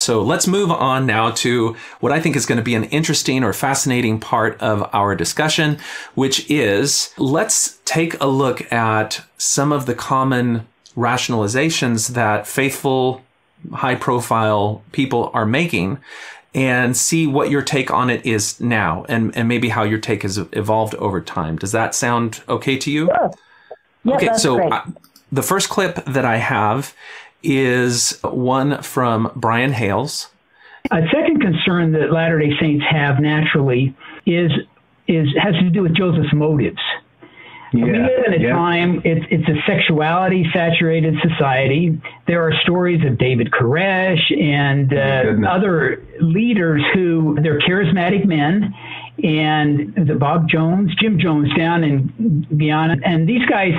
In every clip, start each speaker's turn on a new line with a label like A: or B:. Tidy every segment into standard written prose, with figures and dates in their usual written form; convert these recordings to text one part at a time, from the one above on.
A: So let's move on now to what I think is going to be an interesting or fascinating part of our discussion, which is let's take a look at some of the common rationalizations that faithful, high-profile people are making and see what your take on it is now and maybe how your take has evolved over time. Does that sound okay to you?
B: Sure. Yeah,
A: okay,
B: that's
A: so
B: great.
A: The first clip that I have is one from Brian Hales.
C: A second concern that Latter-day Saints have naturally has to do with Joseph's motives. We live in a time, it's a sexuality-saturated society. There are stories of David Koresh and other leaders who, they're charismatic men, and the Bob Jones, Jim Jones down in Guyana. And these guys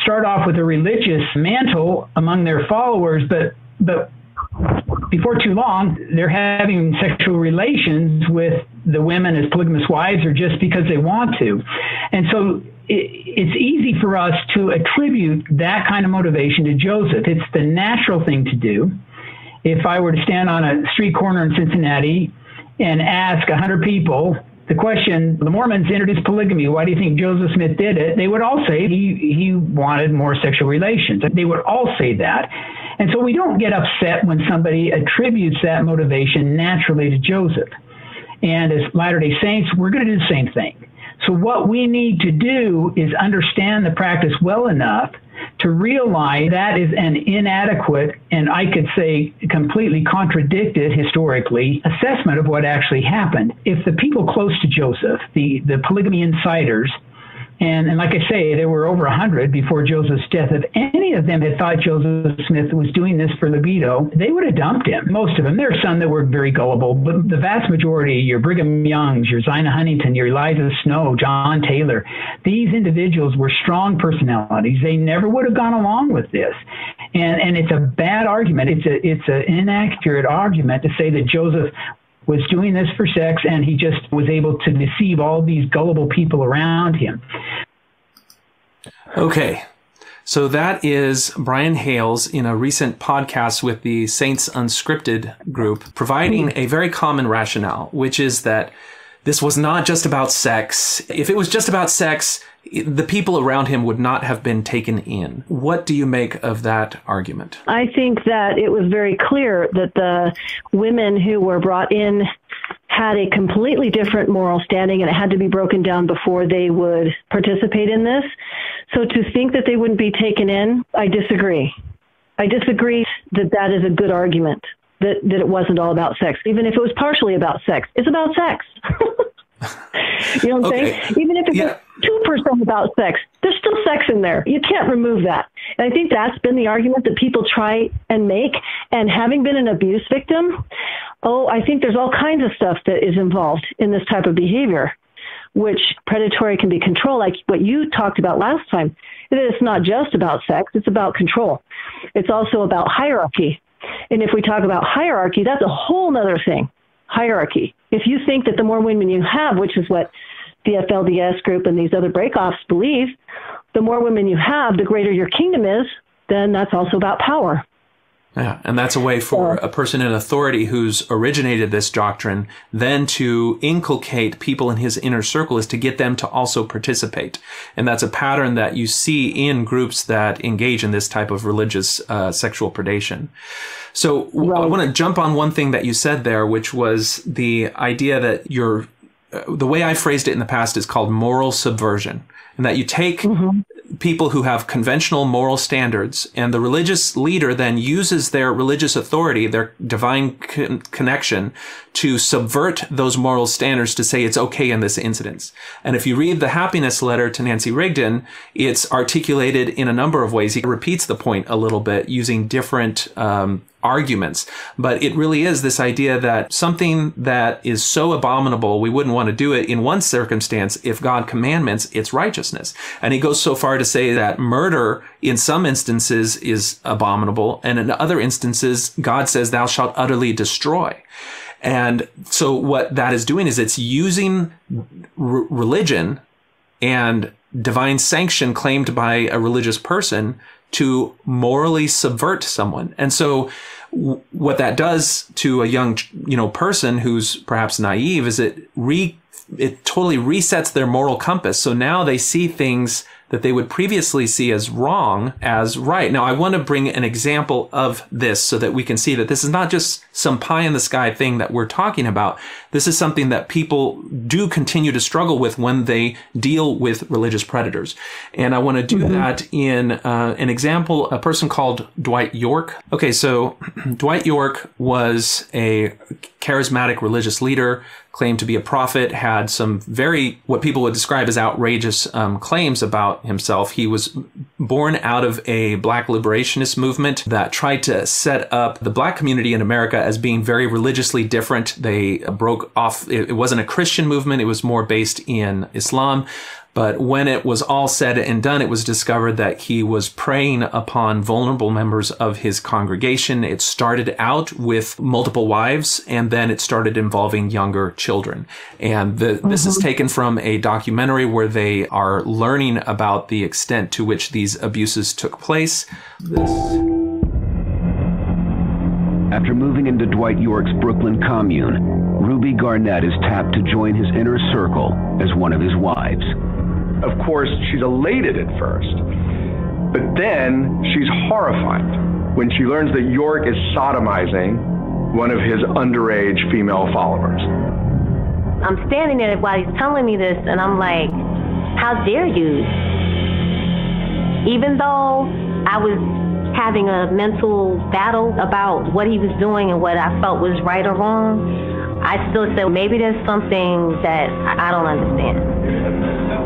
C: start off with a religious mantle among their followers, but before too long, they're having sexual relations with the women as polygamous wives or just because they want to. And so it's easy for us to attribute that kind of motivation to Joseph. It's the natural thing to do. If I were to stand on a street corner in Cincinnati and ask 100 people the question, the Mormons introduced polygamy, why do you think Joseph Smith did it? They would all say he wanted more sexual relations. They would all say that. And so we don't get upset when somebody attributes that motivation naturally to Joseph. And as Latter-day Saints, we're going to do the same thing. So what we need to do is understand the practice well enough to realize that is an inadequate, and I could say completely contradicted historically, assessment of what actually happened. If the people close to Joseph, the polygamy insiders, and like I say, there were over 100 before Joseph's death. If any of them had thought Joseph Smith was doing this for libido, they would have dumped him. Most of them. There are some that were very gullible, but the vast majority, your Brigham Youngs, your Zina Huntington, your Eliza Snow, John Taylor, these individuals were strong personalities. They never would have gone along with this. And it's a bad argument. It's an inaccurate argument to say that Joseph was doing this for sex, and he just was able to deceive all these gullible people around him.
A: Okay, so that is Brian Hales in a recent podcast with the Saints Unscripted group, providing a very common rationale, which is that this was not just about sex. If it was just about sex, the people around him would not have been taken in. What do you make of that argument?
B: I think that it was very clear that the women who were brought in had a completely different moral standing, and it had to be broken down before they would participate in this. So to think that they wouldn't be taken in, I disagree. I disagree that that is a good argument, that it wasn't all about sex. Even if it was partially about sex, it's about sex. You know what I'm saying? Even if it's 2% about sex, there's still sex in there. You can't remove that. And I think that's been the argument that people try and make. And having been an abuse victim, I think there's all kinds of stuff that is involved in this type of behavior, which predatory can be controlled, like what you talked about last time. It's not just about sex, it's about control. It's also about hierarchy. And if we talk about hierarchy, that's a whole other thing. Hierarchy. If you think that the more women you have, which is what the FLDS group and these other breakoffs believe, the more women you have, the greater your kingdom is, then that's also about power.
A: Yeah, and that's a way for a person in authority who's originated this doctrine then to inculcate people in his inner circle, is to get them to also participate. And that's a pattern that you see in groups that engage in this type of religious sexual predation. So I want to jump on one thing that you said there, which was the idea that the way I phrased it in the past is called moral subversion, and that you take people who have conventional moral standards, and the religious leader then uses their religious authority, their divine connection, to subvert those moral standards to say it's okay in this incident. And if you read the happiness letter to Nancy Rigdon, it's articulated in a number of ways. He repeats the point a little bit using different arguments, but it really is this idea that something that is so abominable, we wouldn't want to do it in one circumstance. If God commandments, it's righteousness. And he goes so far to say that murder in some instances is abominable, and in other instances, God says, thou shalt utterly destroy. And so what that is doing is it's using religion and divine sanction claimed by a religious person to morally subvert someone. And so what that does to a young, person who's perhaps naive is it totally resets their moral compass. So now they see things that they would previously see as wrong as right. Now, I want to bring an example of this so that we can see that this is not just some pie in the sky thing that we're talking about. This is something that people do continue to struggle with when they deal with religious predators. And I want to do that in an example, a person called Dwight York. Okay, so Dwight York was a charismatic religious leader, claimed to be a prophet, had some what people would describe as outrageous claims about himself. He was born out of a black liberationist movement that tried to set up the black community in America as being very religiously different. They broke off. It wasn't a Christian movement. It was more based in Islam. But when it was all said and done, it was discovered that he was preying upon vulnerable members of his congregation. It started out with multiple wives, and then it started involving younger children. And this is taken from a documentary where they are learning about the extent to which these abuses took place.
D: After moving into Dwight York's Brooklyn commune, Ruby Garnett is tapped to join his inner circle as one of his wives.
E: Of course, she's elated at first, but then she's horrified when she learns that York is sodomizing one of his underage female followers.
F: I'm standing there while he's telling me this, and I'm like, how dare you? Even though I was having a mental battle about what he was doing and what I felt was right or wrong, I still said, maybe there's something that I don't understand.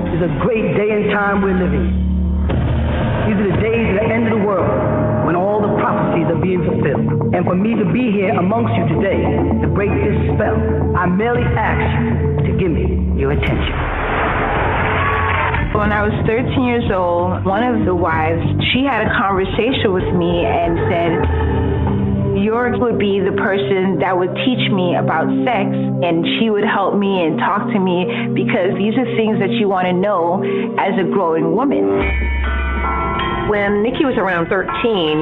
G: It's a great day and time we're living. These are the days of the end of the world when all the prophecies are being fulfilled. And for me to be here amongst you today to break this spell, I merely ask you to give me your attention.
H: When I was 13 years old, one of the wives, she had a conversation with me and said, York would be the person that would teach me about sex, and she would help me and talk to me because these are things that you want to know as a growing woman.
F: When Nikki was around 13,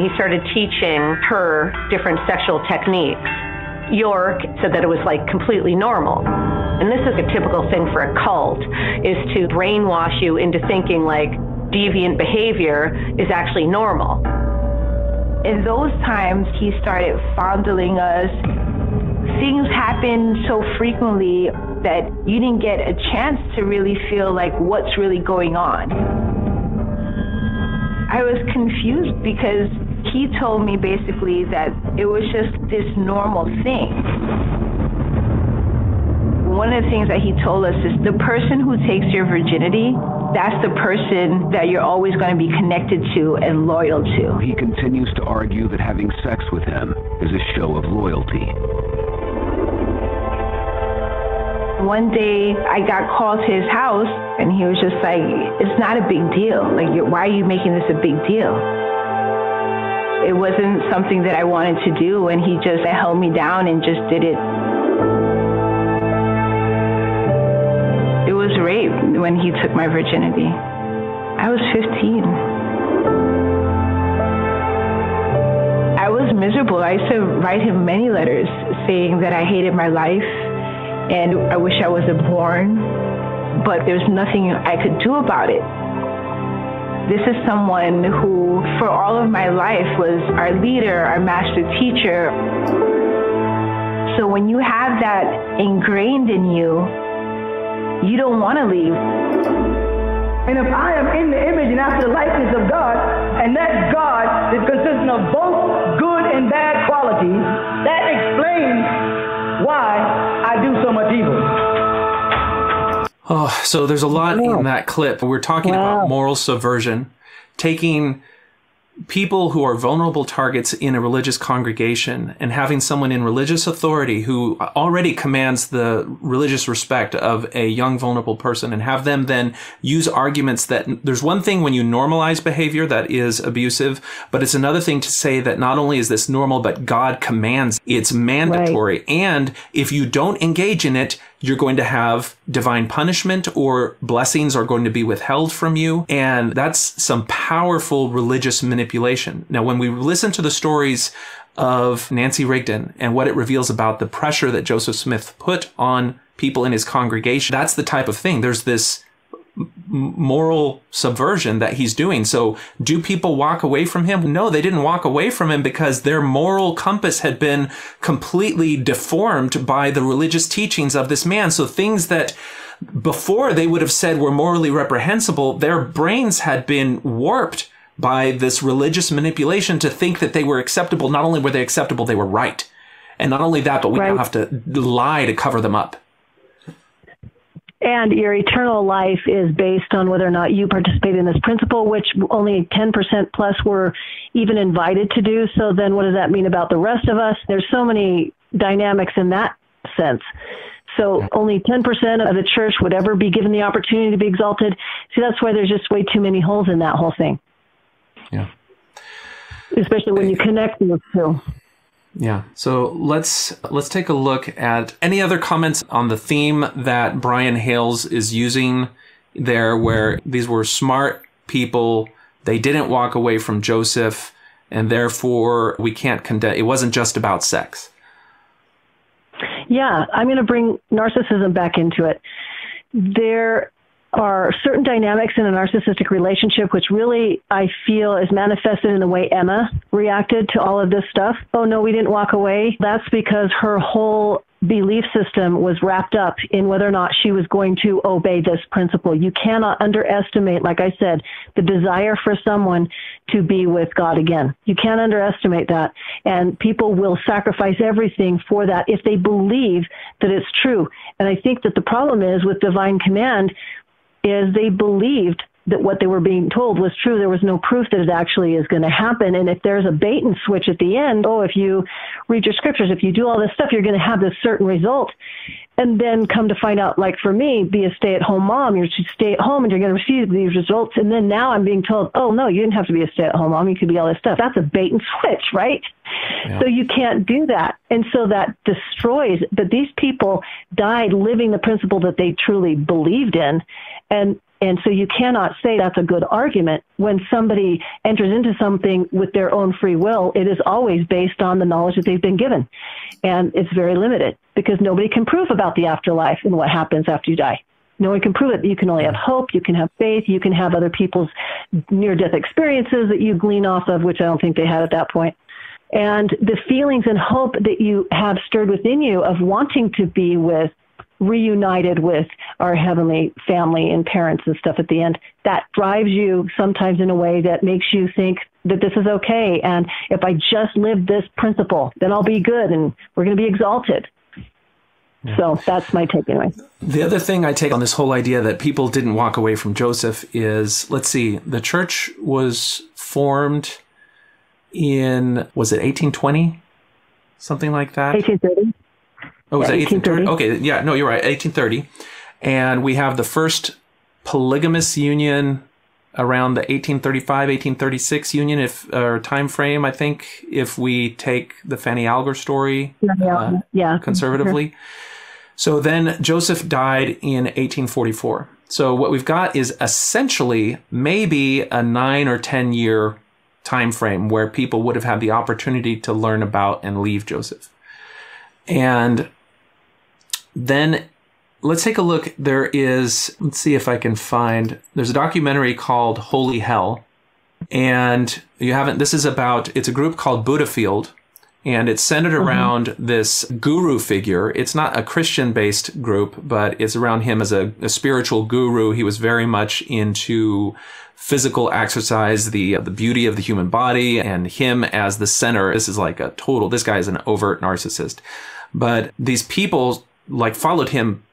F: he started teaching her different sexual techniques. York said that it was like completely normal. And this is a typical thing for a cult, is to brainwash you into thinking like deviant behavior is actually normal.
H: In those times, he started fondling us. Things happened so frequently that you didn't get a chance to really feel like what's really going on. I was confused because he told me basically that it was just this normal thing. One of the things that he told us is the person who takes your virginity, that's the person that you're always going to be connected to and loyal to.
D: He continues to argue that having sex with him is a show of loyalty.
H: One day I got called to his house and he was just like, it's not a big deal. Like, why are you making this a big deal? It wasn't something that I wanted to do, and he just held me down and just did it. It was rape when he took my virginity. I was 15. I was miserable. I used to write him many letters saying that I hated my life and I wish I wasn't born, but there's nothing I could do about it. This is someone who, for all of my life, was our leader, our master teacher. So when you have that ingrained in you, you don't want to leave.
G: And if I am in the image and after the likeness of God, and that God is consisting of both good and bad qualities, that explains why I do so much evil.
A: Oh, so there's a lot in that clip. We're talking about moral subversion, taking people who are vulnerable targets in a religious congregation and having someone in religious authority who already commands the religious respect of a young, vulnerable person and have them then use arguments that there's one thing when you normalize behavior that is abusive, but it's another thing to say that not only is this normal, but God commands it's mandatory. Right. And if you don't engage in it, you're going to have divine punishment or blessings are going to be withheld from you. And that's some powerful religious manipulation. Now, when we listen to the stories of Nancy Rigdon and what it reveals about the pressure that Joseph Smith put on people in his congregation. That's the type of thing. There's this moral subversion that he's doing. So do people walk away from him? No, they didn't walk away from him because their moral compass had been completely deformed by the religious teachings of this man. So things that before they would have said were morally reprehensible, their brains had been warped by this religious manipulation to think that they were acceptable. Not only were they acceptable, they were right. And not only that, but we now have to lie to cover them up.
B: And your eternal life is based on whether or not you participate in this principle, which only 10% plus were even invited to do. So then what does that mean about the rest of us? There's so many dynamics in that sense. So only 10% of the church would ever be given the opportunity to be exalted. See, that's why there's just way too many holes in that whole thing.
A: Yeah.
B: Especially when you connect those two.
A: Yeah. So let's take a look at any other comments on the theme that Brian Hales is using there, where these were smart people. They didn't walk away from Joseph, and therefore we can't condemn. It wasn't just about sex.
B: Yeah, I'm going to bring narcissism back into it. There are certain dynamics in a narcissistic relationship which really, I feel, is manifested in the way Emma reacted to all of this stuff. Oh, no, we didn't walk away. That's because her whole belief system was wrapped up in whether or not she was going to obey this principle. You cannot underestimate, like I said, the desire for someone to be with God again. You can't underestimate that. And people will sacrifice everything for that if they believe that it's true. And I think that the problem is with divine command is they believed that what they were being told was true. There was no proof that it actually is going to happen. And if there's a bait and switch at the end, oh, if you read your scriptures, if you do all this stuff, you're going to have this certain result. And then come to find out, like for me, be a stay-at-home mom. You're to stay at home and you're going to receive these results. And then now I'm being told, oh, no, you didn't have to be a stay-at-home mom. You could be all this stuff. That's a bait and switch, right? Yeah. So you can't do that. And so that destroys. But these people died living the principle that they truly believed in. And so you cannot say that's a good argument. When somebody enters into something with their own free will, it is always based on the knowledge that they've been given. And it's very limited because nobody can prove about the afterlife and what happens after you die. No one can prove it. You can only have hope. You can have faith. You can have other people's near-death experiences that you glean off of, which I don't think they had at that point. And the feelings and hope that you have stirred within you of wanting to be reunited with our heavenly family and parents and stuff at the end, that drives you sometimes in a way that makes you think that this is okay. And if I just live this principle, then I'll be good and we're going to be exalted. Yeah. So that's my takeaway.
A: The other thing I take on this whole idea that people didn't walk away from Joseph is, let's see, the church was formed in, was it 1820? Something like that?
B: 1830.
A: Oh, was that 1830? Okay, yeah, no, you're right, 1830. And we have the first polygamous union around the 1835, 1836 union, or time frame, I think, if we take the Fanny Alger story conservatively. Sure. So then Joseph died in 1844. So what we've got is essentially maybe a 9 or 10 year time frame where people would have had the opportunity to learn about and leave Joseph. And then let's take a look. Let's see if I can find, there's a documentary called Holy Hell. And it's a group called Buddhafield. And it's centered around this guru figure. It's not a Christian-based group, but it's around him as a spiritual guru. He was very much into physical exercise, the beauty of the human body, and him as the center. This guy is an overt narcissist. But these people followed him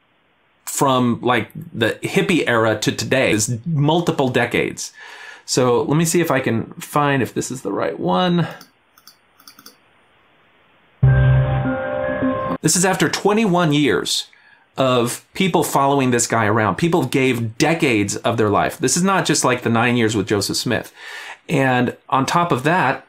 A: from the hippie era to today. It's multiple decades. So let me see if I can find if this is the right one. This is after 21 years of people following this guy around. People gave decades of their life. This is not just like the 9 years with Joseph Smith. And on top of that,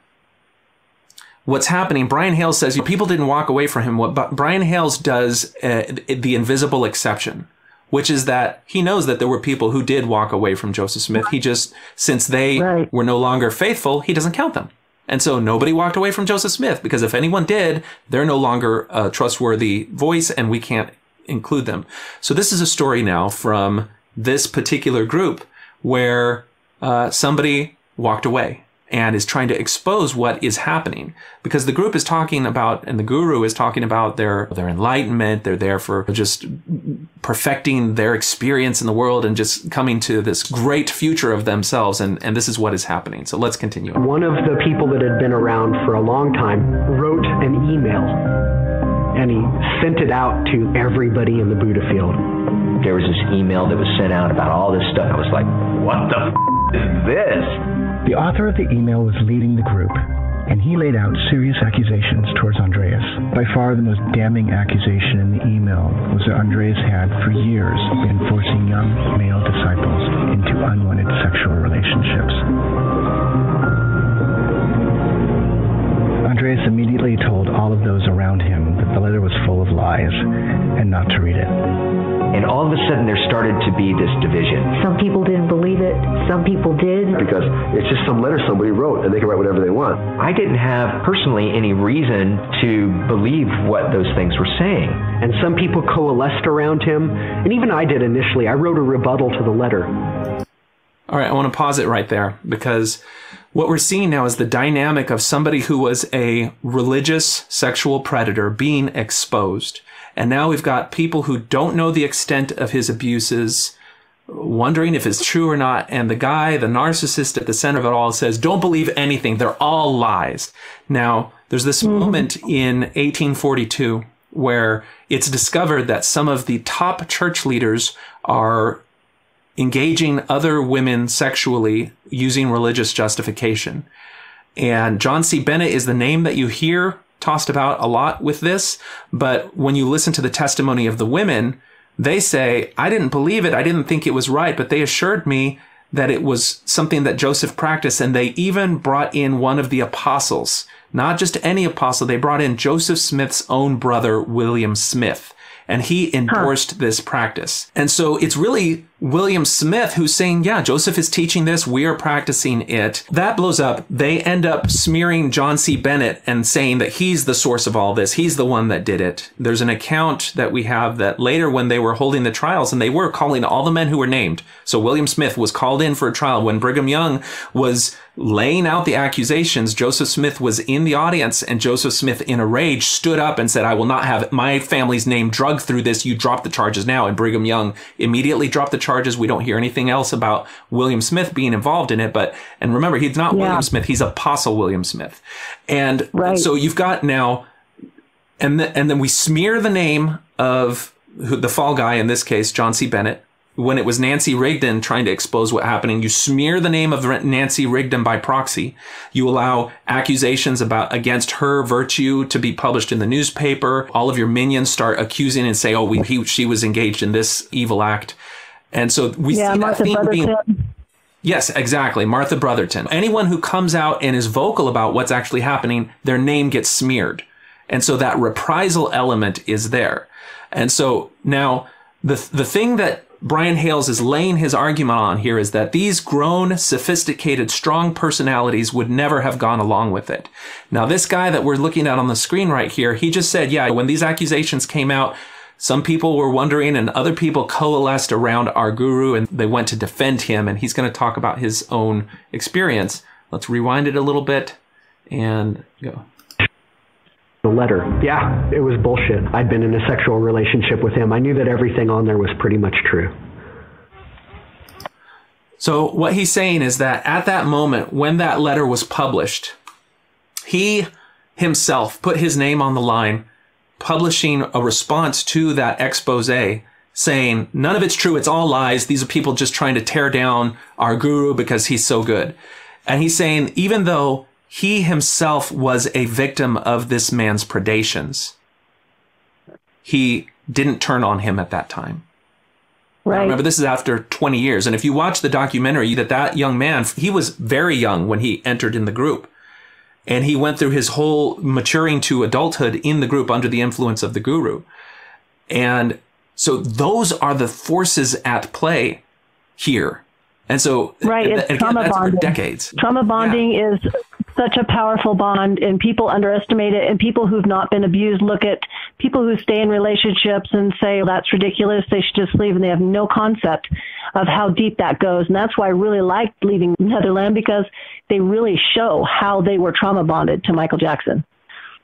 A: what's happening, Brian Hales says people didn't walk away from him. What Brian Hales does, the invisible exception, which is that he knows that there were people who did walk away from Joseph Smith. He just, since they were no longer faithful, he doesn't count them. And so nobody walked away from Joseph Smith, because if anyone did, they're no longer a trustworthy voice and we can't include them. So this is a story now from this particular group where somebody walked away and is trying to expose what is happening, because the group is talking about, and the guru is talking about their enlightenment. They're there for just perfecting their experience in the world and just coming to this great future of themselves. And this is what is happening. So let's continue.
I: One of the people that had been around for a long time wrote an email, and he sent it out to everybody in the Buddha field.
J: There was this email that was sent out about all this stuff. I was like, what the is this?
K: The author of the email was leading the group, and he laid out serious accusations towards Andreas. By far the most damning accusation in the email was that Andreas had, for years, been forcing young male disciples into unwanted sexual relationships. Andreas immediately told all of those around him that the letter was full of lies and not to read it.
J: And all of a sudden there started to be this division.
L: Some people didn't believe it, some people did.
M: Because it's just some letter somebody wrote and they can write whatever they want.
J: I didn't have personally any reason to believe what those things were saying.
I: And some people coalesced around him, and even I did initially. I wrote a rebuttal to the letter.
A: All right, I want to pause it right there, because what we're seeing now is the dynamic of somebody who was a religious sexual predator being exposed. And now we've got people who don't know the extent of his abuses, wondering if it's true or not. And the guy, the narcissist at the center of it all, says, don't believe anything. They're all lies. Now, there's this moment in 1842 where it's discovered that some of the top church leaders are engaging other women sexually using religious justification. And John C. Bennett is the name that you hear tossed about a lot with this. But when you listen to the testimony of the women, they say, I didn't believe it. I didn't think it was right, but they assured me that it was something that Joseph practiced. And they even brought in one of the apostles, not just any apostle. They brought in Joseph Smith's own brother, William Smith. And he endorsed this practice. And so it's really William Smith who's saying, yeah, Joseph is teaching this. We are practicing it. That blows up. They end up smearing John C. Bennett and saying that he's the source of all this. He's the one that did it. There's an account that we have that later when they were holding the trials and they were calling all the men who were named. So William Smith was called in for a trial. When Brigham Young was laying out the accusations, Joseph Smith was in the audience, and Joseph Smith, in a rage, stood up and said, I will not have my family's name drugged through this. You drop the charges now. And Brigham Young immediately dropped the charges. We don't hear anything else about William Smith being involved in it. And remember, he's not William Smith. He's Apostle William Smith. And so you've got now, and then we smear the name of the fall guy, in this case, John C. Bennett. When it was Nancy Rigdon trying to expose what happened, you smear the name of Nancy Rigdon by proxy. You allow accusations against her virtue to be published in the newspaper. All of your minions start accusing and say, oh, she was engaged in this evil act. And so we see that theme being... Yes, exactly. Martha Brotherton. Anyone who comes out and is vocal about what's actually happening, their name gets smeared. And so that reprisal element is there. And so now the thing that Brian Hales is laying his argument on here is that these grown, sophisticated, strong personalities would never have gone along with it. Now, this guy that we're looking at on the screen right here, he just said, yeah, when these accusations came out, some people were wondering and other people coalesced around our guru and they went to defend him. And he's going to talk about his own experience. Let's rewind it a little bit and go.
I: The letter. Yeah, it was bullshit. I'd been in a sexual relationship with him. I knew that everything on there was pretty much true.
A: So what he's saying is that at that moment, when that letter was published, he himself put his name on the line, publishing a response to that expose, saying, none of it's true. It's all lies. These are people just trying to tear down our guru because he's so good. And he's saying, even though he himself was a victim of this man's predations, he didn't turn on him at that time. Right. Now, remember, this is after 20 years. And if you watch the documentary, that young man, he was very young when he entered in the group. And he went through his whole maturing to adulthood in the group under the influence of the guru. And so those are the forces at play here. And so,
B: it's
A: again,
B: trauma
A: that's
B: bonding.
A: for decades.
B: Trauma bonding is such a powerful bond, and people underestimate it, and people who've not been abused look at people who stay in relationships and say, well, that's ridiculous, they should just leave, and they have no concept of how deep that goes. And that's why I really liked Leaving Netherland, because they really show how they were trauma bonded to Michael Jackson.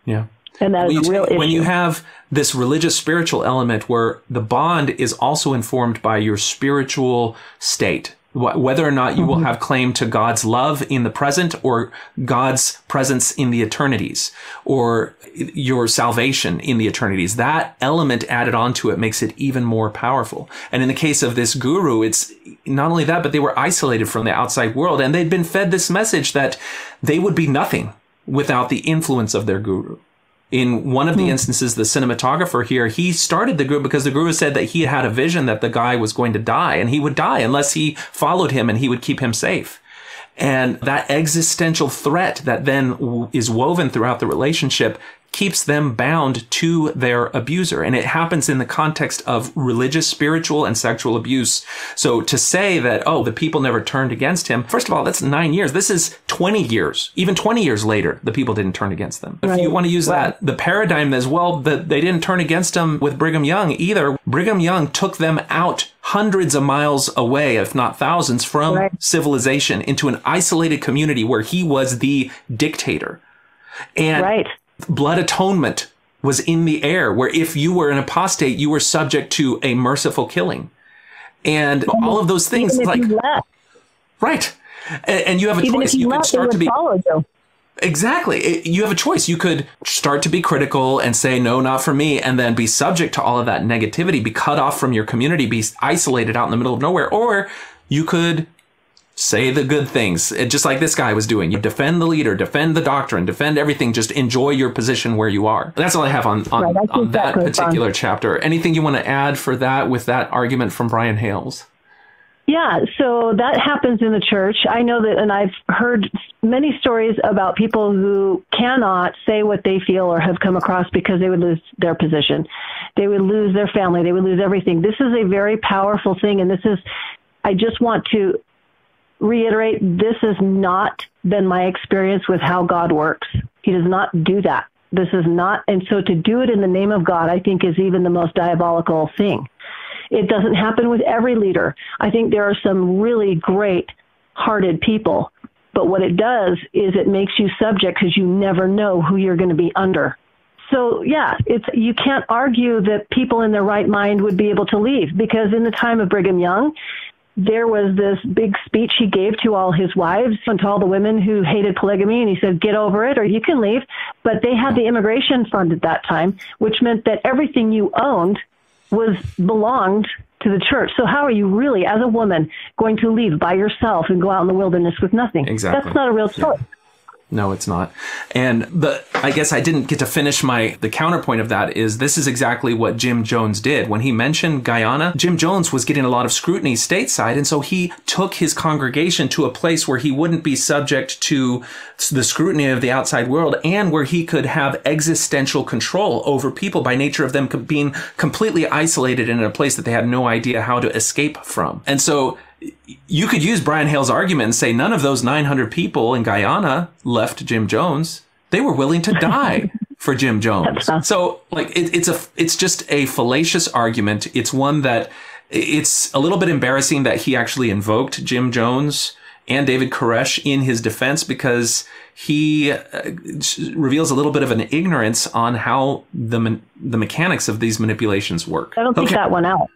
A: Yeah.
B: And that is a real issue.
A: When you have this religious spiritual element where the bond is also informed by your spiritual state, whether or not you will have claim to God's love in the present or God's presence in the eternities or your salvation in the eternities, that element added onto it makes it even more powerful. And in the case of this guru, it's not only that, but they were isolated from the outside world, and they'd been fed this message that they would be nothing without the influence of their guru. In one of the instances, the cinematographer here, he started the guru because the guru said that he had a vision that the guy was going to die, and he would die unless he followed him and he would keep him safe. And that existential threat that then is woven throughout the relationship keeps them bound to their abuser. And it happens in the context of religious, spiritual, and sexual abuse. So to say that, oh, the people never turned against him, first of all, that's 9 years. This is 20 years. Even 20 years later, the people didn't turn against them. Right. If you want to use that, the paradigm as well, that they didn't turn against him with Brigham Young either. Brigham Young took them out hundreds of miles away, if not thousands, from civilization into an isolated community where he was the dictator. And blood atonement was in the air, where if you were an apostate, you were subject to a merciful killing. And all of those things, like, right. And you have a choice. You could start to be, exactly. You have a choice. You could start to be critical and say, no, not for me. And then be subject to all of that negativity, be cut off from your community, be isolated out in the middle of nowhere. Or you could say the good things, just like this guy was doing. You defend the leader, defend the doctrine, defend everything. Just enjoy your position where you are. That's all I have on that particular chapter. Anything you want to add for that with that argument from Brian Hales?
B: Yeah, so that happens in the church. I know that, and I've heard many stories about people who cannot say what they feel or have come across because they would lose their position. They would lose their family. They would lose everything. This is a very powerful thing, and I just want to reiterate, this has not been my experience with how God works. He does not do that. This is not, and so to do it in the name of God, I think, is even the most diabolical thing. It doesn't happen with every leader. I think there are some really great-hearted people, but what it does is it makes you subject because you never know who you're going to be under. So, yeah, you can't argue that people in their right mind would be able to leave, because in the time of Brigham Young, there was this big speech he gave to all his wives and to all the women who hated polygamy, and he said, get over it or you can leave. But they had the immigration fund at that time, which meant that everything you owned belonged to the church. So how are you really, as a woman, going to leave by yourself and go out in the wilderness with nothing?
A: Exactly.
B: That's not a real choice.
A: Yeah. No, it's not. And I guess I didn't get to finish the counterpoint of that is this is exactly what Jim Jones did. When he mentioned Guyana, Jim Jones was getting a lot of scrutiny stateside, and so he took his congregation to a place where he wouldn't be subject to the scrutiny of the outside world, and where he could have existential control over people by nature of them being completely isolated in a place that they had no idea how to escape from. And so you could use Brian Hales' argument and say none of those 900 people in Guyana left Jim Jones. They were willing to die for Jim Jones. So, like, it's just a fallacious argument. It's one that it's a little bit embarrassing that he actually invoked Jim Jones and David Koresh in his defense, because he reveals a little bit of an ignorance on how the mechanics of these manipulations work.
B: I don't think that one out.